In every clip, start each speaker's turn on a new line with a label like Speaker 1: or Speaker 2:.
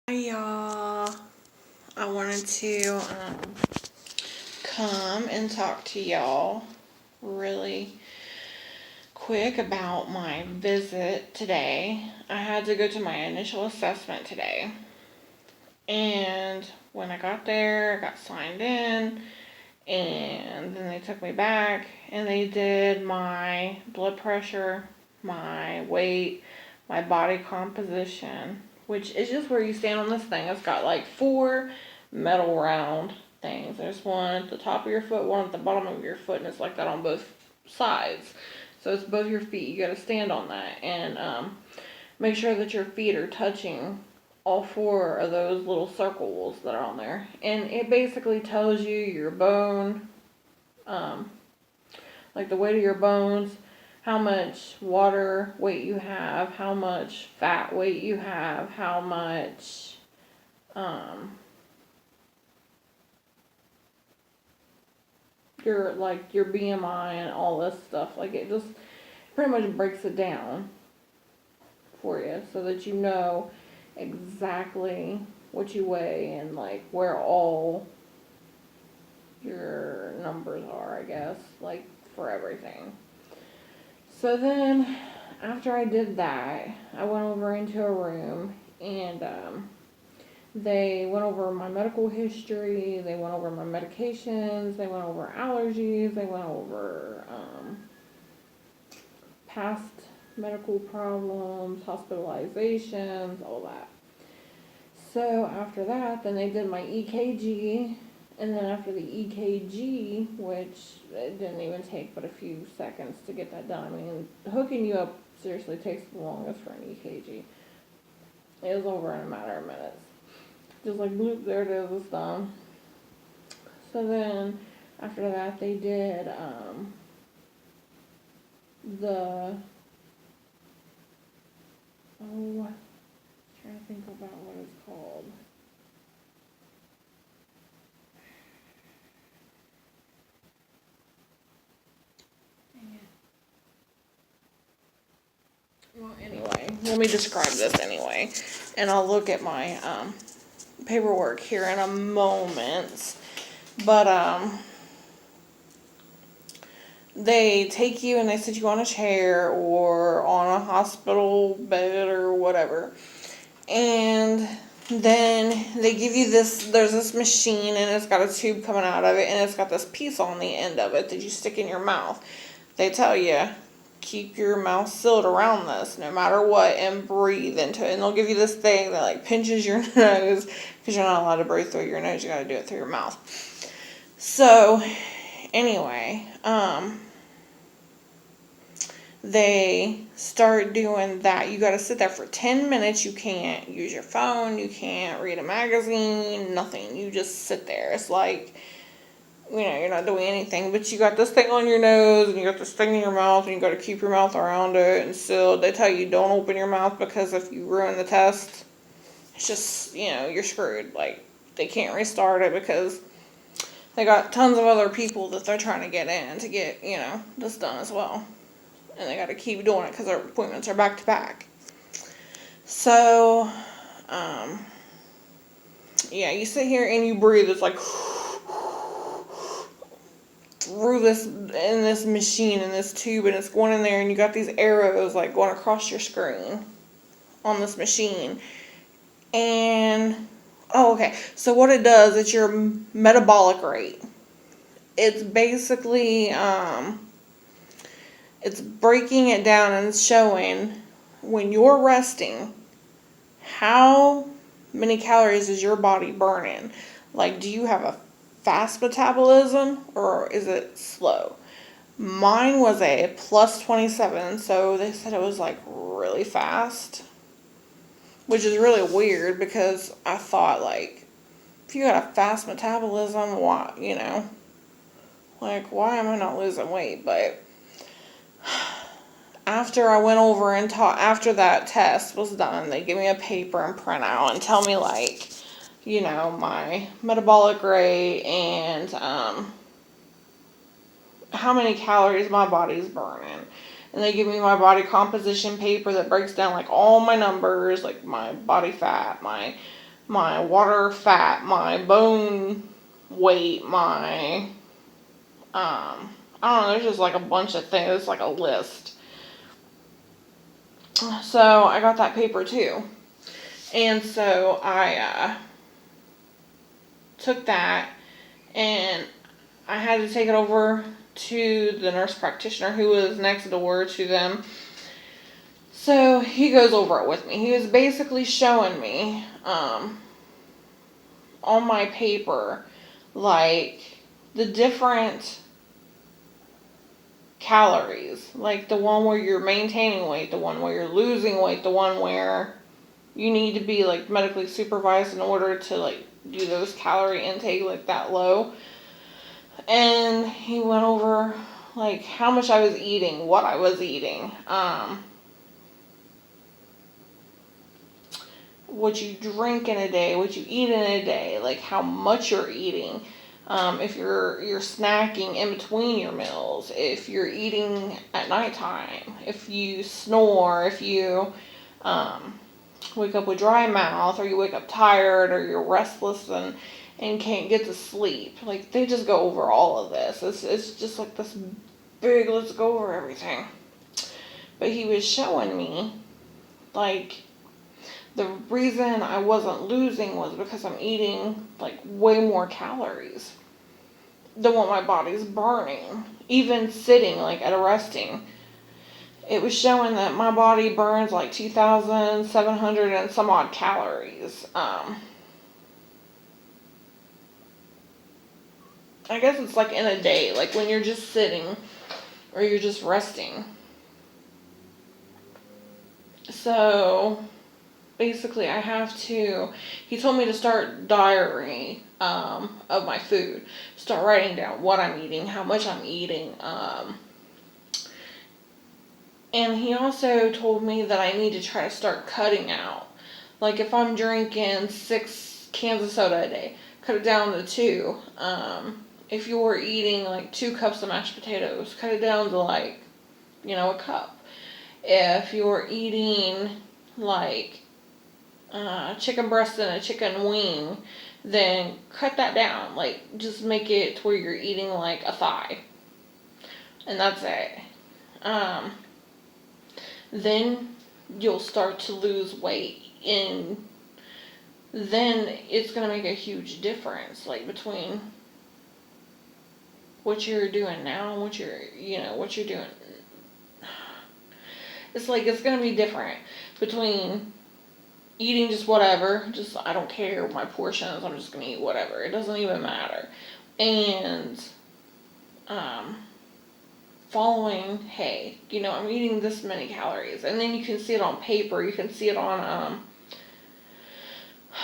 Speaker 1: Hi y'all, I wanted to come and talk to y'all really quick about my visit today. I had to go to my initial assessment today, and when I got there, I got signed in, and then they took me back and they did my blood pressure, my weight, my body composition, which is just where you stand on this thing. It's got like 4 metal round things. There's one at the top of your foot, one at the bottom of your foot, and it's like that on both sides. So it's both your feet. You got to stand on that and make sure that your feet are touching all 4 of those little circles that are on there. And it basically tells you your bone, like the weight of your bones, how much water weight you have, how much fat weight you have, how much your BMI and all this stuff. Like it just pretty much breaks it down for you so that you know exactly what you weigh and like where all your numbers are, I guess, like for everything. So then after I did that, I went over into a room and they went over my medical history, they went over my medications, they went over allergies, they went over past medical problems, hospitalizations, all that. So after that, then they did my EKG, and then after the EKG, which it didn't even take but a few seconds to get that done. I mean, hooking you up seriously takes the longest for an EKG. It was over in a matter of minutes. Just like bloop, there it is, it's done. So then after that, they did trying to think about what it's called. Well, anyway, let me describe this anyway, and I'll look at my paperwork here in a moment. But they take you and they sit you on a chair or on a hospital bed or whatever, and then they give you there's this machine and it's got a tube coming out of it and it's got this piece on the end of it that you stick in your mouth. They tell you, keep your mouth sealed around this no matter what and breathe into it. And they'll give you this thing that like pinches your nose because you're not allowed to breathe through your nose. You got to do it through your mouth. So anyway, they start doing that. You got to sit there for 10 minutes. You can't use your phone. You can't read a magazine, nothing. You just sit there. It's like, you're not doing anything, but you got this thing on your nose and you got this thing in your mouth and you got to keep your mouth around it and sealed. They tell you don't open your mouth because if you ruin the test, it's just, you're screwed. Like, they can't restart it because they got tons of other people that they're trying to get in to get, this done as well. And they got to keep doing it because their appointments are back to back. So, you sit here and you breathe. It's like through this machine in this tube, and it's going in there, and you got these arrows like going across your screen on this machine. And so what it does, it's your metabolic rate. It's basically it's breaking it down and it's showing when you're resting how many calories is your body burning. Like, do you have a fast metabolism or is it slow? Mine was a plus 27, so they said it was like really fast, which is really weird because I thought, like, if you got a fast metabolism, why, why am I not losing weight? But after I went over and after that test was done, they give me a paper and print out and tell me, like, my metabolic rate and how many calories my body's burning. And they give me my body composition paper that breaks down like all my numbers, like my body fat, my my water, fat, my bone weight, my I don't know, there's just like a bunch of things. It's like a list. So I got that paper too. And so I took that and I had to take it over to the nurse practitioner who was next door to them. So he goes over it with me. He was basically showing me on my paper like the different calories, like the one where you're maintaining weight, the one where you're losing weight, the one where you need to be like medically supervised in order to like do those calorie intake like that low. And he went over like how much I was eating, what I was eating, what you drink in a day, what you eat in a day, like how much you're eating. If you're snacking in between your meals, if you're eating at nighttime, if you snore, if you wake up with dry mouth, or you wake up tired, or you're restless and can't get to sleep. Like they just go over all of this. It's just like this big let's go over everything. But he was showing me like the reason I wasn't losing was because I'm eating like way more calories than what my body's burning. Even sitting like at a resting, it was showing that my body burns like 2,700 and some odd calories. I guess it's like in a day, like when you're just sitting or you're just resting. So basically he told me to start diary of my food, start writing down what I'm eating, how much I'm eating, and he also told me that I need to try to start cutting out, like if I'm drinking 6 cans of soda a day, cut it down to 2. If you're eating like 2 cups of mashed potatoes, cut it down to like a cup. If you're eating like chicken breast and a chicken wing, then cut that down. Like, just make it to where you're eating like a thigh. And that's it. Then you'll start to lose weight. And then it's going to make a huge difference, like, between what you're doing now and what you're doing. It's like, it's going to be different between eating just whatever, just I don't care my portions, I'm just gonna eat whatever. It doesn't even matter. And following, hey, I'm eating this many calories, and then you can see it on paper. You can see it on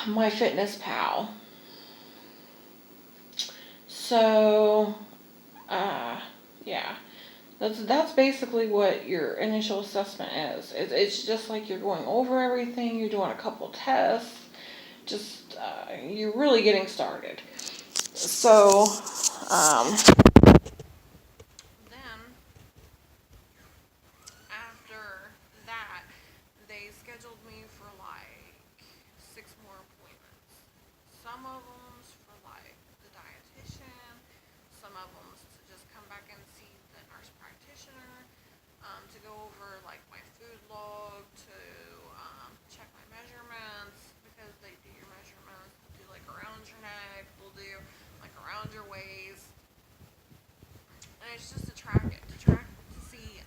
Speaker 1: MyFitnessPal. So, yeah. That's basically what your initial assessment is. It's just like you're going over everything, you're doing a couple tests, just you're really getting started. So, then after that, they scheduled me for like 6 more appointments. Some of them's for like the dietitian, some of them's to just come back and see the nurse practitioner, to go over like my food log, to check my measurements, because they do your measurements, they'll do like around your neck, they'll do like around your waist, and it's just to track it, to see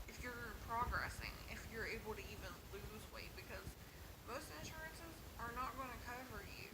Speaker 1: if you're progressing, if you're able to even lose weight, because most insurances are not going to cover you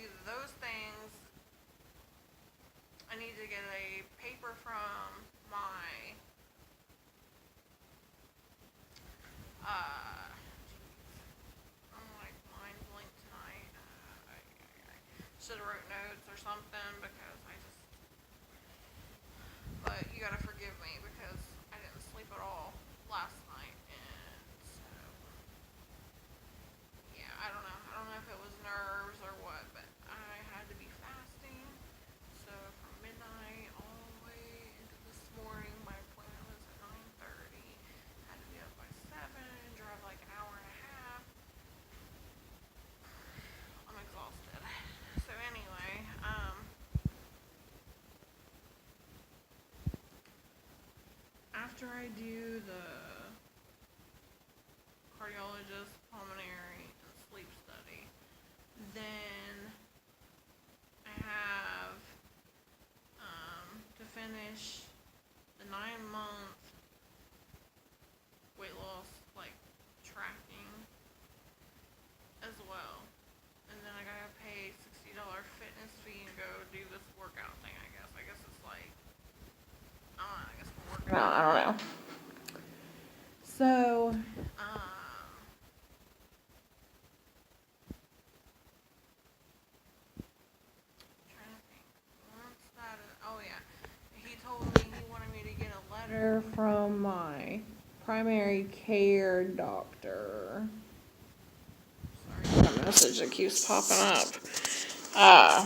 Speaker 1: do those things, I need to get a paper from my I'm like mind blank tonight. I should have wrote notes or something because but you gotta forgive me because I didn't sleep at all last night, and so yeah, I don't know. I don't know if it was nerves or what, but I had to be fasting. So from midnight all the way into this morning, my appointment was at 9:30. Had to be up by 7, drive like an hour and a half. I'm exhausted. So anyway, after I do the cardiologist, pulmonary, and sleep study, then I have to finish the 9-month weight loss like tracking as well, and then I gotta pay $60 fitness fee and go do this workout thing. I guess it's like I guess we're working out. I don't know. So trying to think. Once that is, oh yeah, he told me he wanted me to get a letter from my primary care doctor. Sorry, that message that keeps popping up.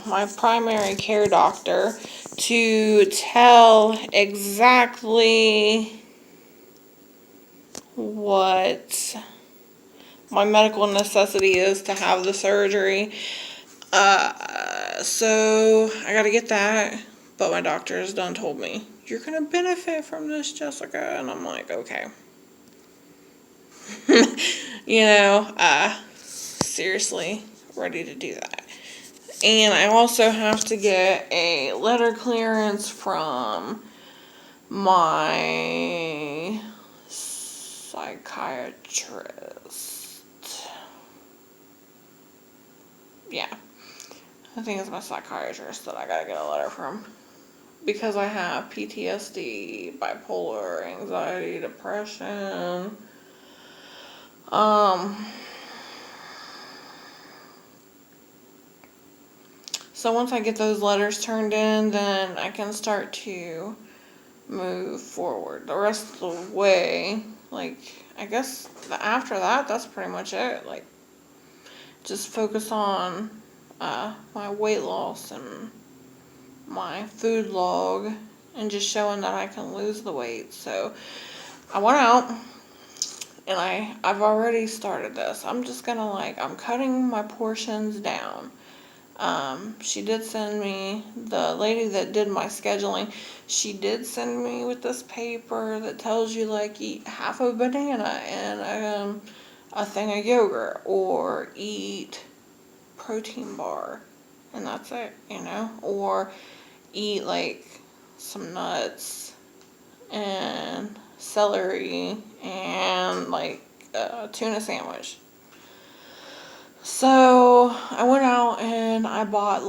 Speaker 1: My primary care doctor to tell exactly what my medical necessity is to have the surgery. So I gotta get that, but my doctor has done told me, you're gonna benefit from this, Jessica, and I'm like, okay. Seriously, ready to do that. And I also have to get a letter clearance from my psychiatrist. Yeah, I think it's my psychiatrist that I gotta get a letter from. Because I have PTSD, bipolar, anxiety, depression. So once I get those letters turned in, then I can start to move forward. The rest of the way, like, I guess after that, that's pretty much it. Like, just focus on my weight loss and my food log and just showing that I can lose the weight. So I went out and I've already started this. I'm just gonna I'm cutting my portions down. She did send me, the lady that did my scheduling, she did send me with this paper that tells you eat half a banana and a thing of yogurt, or eat protein bar, and that's it, or eat some nuts and celery and a tuna sandwich. So I went out and I bought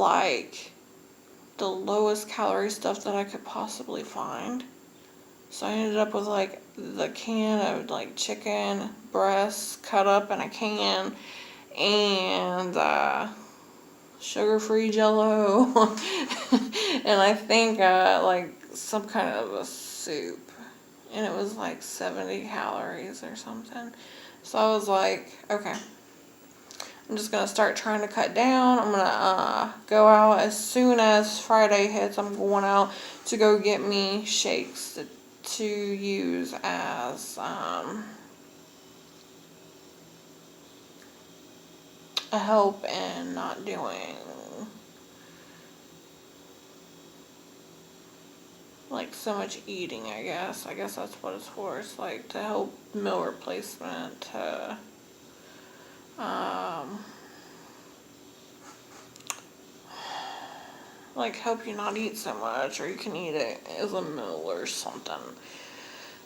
Speaker 1: the lowest calorie stuff that I could possibly find. So I ended up with the can of chicken breasts cut up in a can, and sugar-free Jello, and I think some kind of a soup, and it was 70 calories or something. So I was like, okay, I'm just gonna start trying to cut down. I'm gonna go out as soon as Friday hits. I'm going out to go get me shakes to use as a help in not doing so much eating. I guess that's what it's for. It's to help meal replacement, to help you not eat so much, or you can eat it as a meal or something.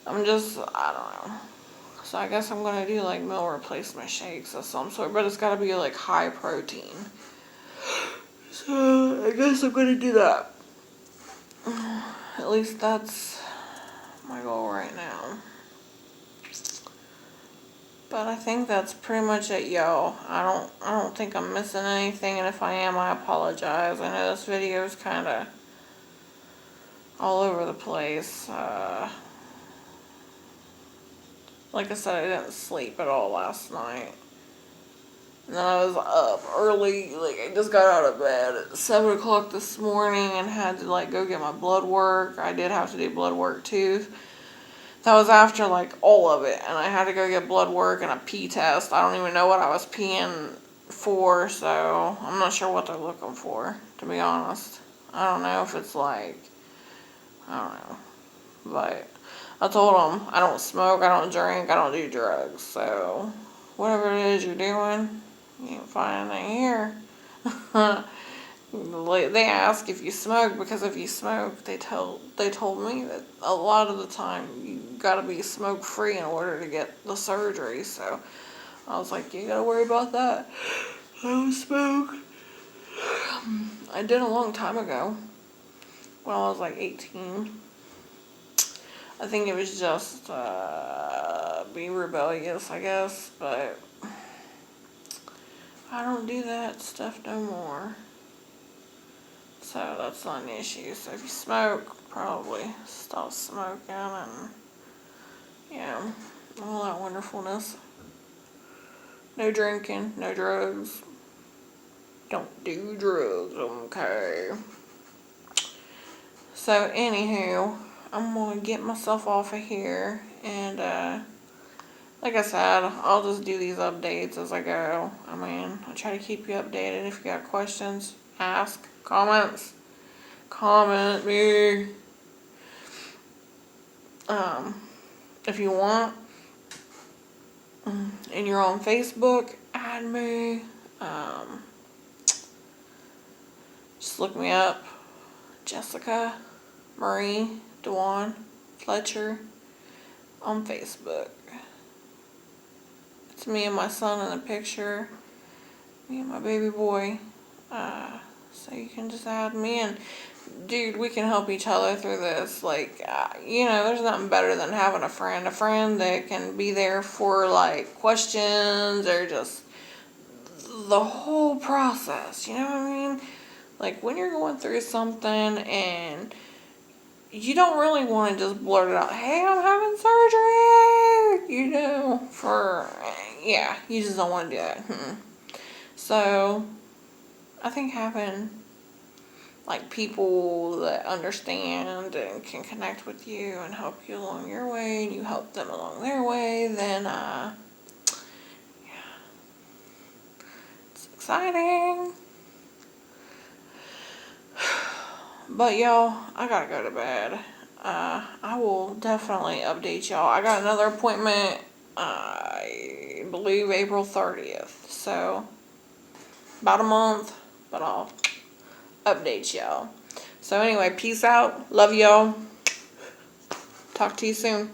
Speaker 1: I don't know. So I guess I'm gonna do meal replacement shakes of some sort, but it's gotta be high protein. So I guess I'm gonna do that. At least that's my goal right now. But I think that's pretty much it, y'all. I don't think I'm missing anything, and if I am, I apologize. I know this video is kind of all over the place. Like I said, I didn't sleep at all last night. And then I was up early, like I just got out of bed at 7 o'clock this morning and had to like go get my blood work. I did have to do blood work too. That was after like all of it, and I had to go get blood work and a pee test. I don't even know what I was peeing for, so I'm not sure what they're looking for, to be honest. I don't know if it's like, I don't know, but I told them I don't smoke, I don't drink, I don't do drugs, so whatever it is you're doing, you ain't finding it here. They ask if you smoke, because if you smoke, they told me that a lot of the time you gotta be smoke free in order to get the surgery. So I was like, you gotta worry about that. I don't smoke. I did a long time ago when I was like 18. I think it was just be rebellious, I guess, but I don't do that stuff no more. So that's not an issue. So if you smoke, probably stop smoking and, yeah, all that wonderfulness. No drinking, no drugs. Don't do drugs, okay? So anywho, I'm gonna get myself off of here, and like I said, I'll just do these updates as I go. I mean, I try to keep you updated. If you got questions, ask, comments. Comment me. If you want, and you're on Facebook, add me. Just look me up. Jessica Marie Dewan Fletcher on Facebook. It's me and my son in the picture. Me and my baby boy. So you can just add me, and dude, we can help each other through this. Like, there's nothing better than having a friend that can be there for like questions or just the whole process. You know what I mean? Like when you're going through something and you don't really want to just blurt it out, hey, I'm having surgery, you just don't want to do that. So I think having like people that understand and can connect with you and help you along your way, and you help them along their way, then it's exciting. But y'all, I gotta go to bed. I will definitely update y'all. I got another appointment, I believe April 30th. So about a month, but I'll update y'all. So anyway, peace out. Love y'all. Talk to you soon.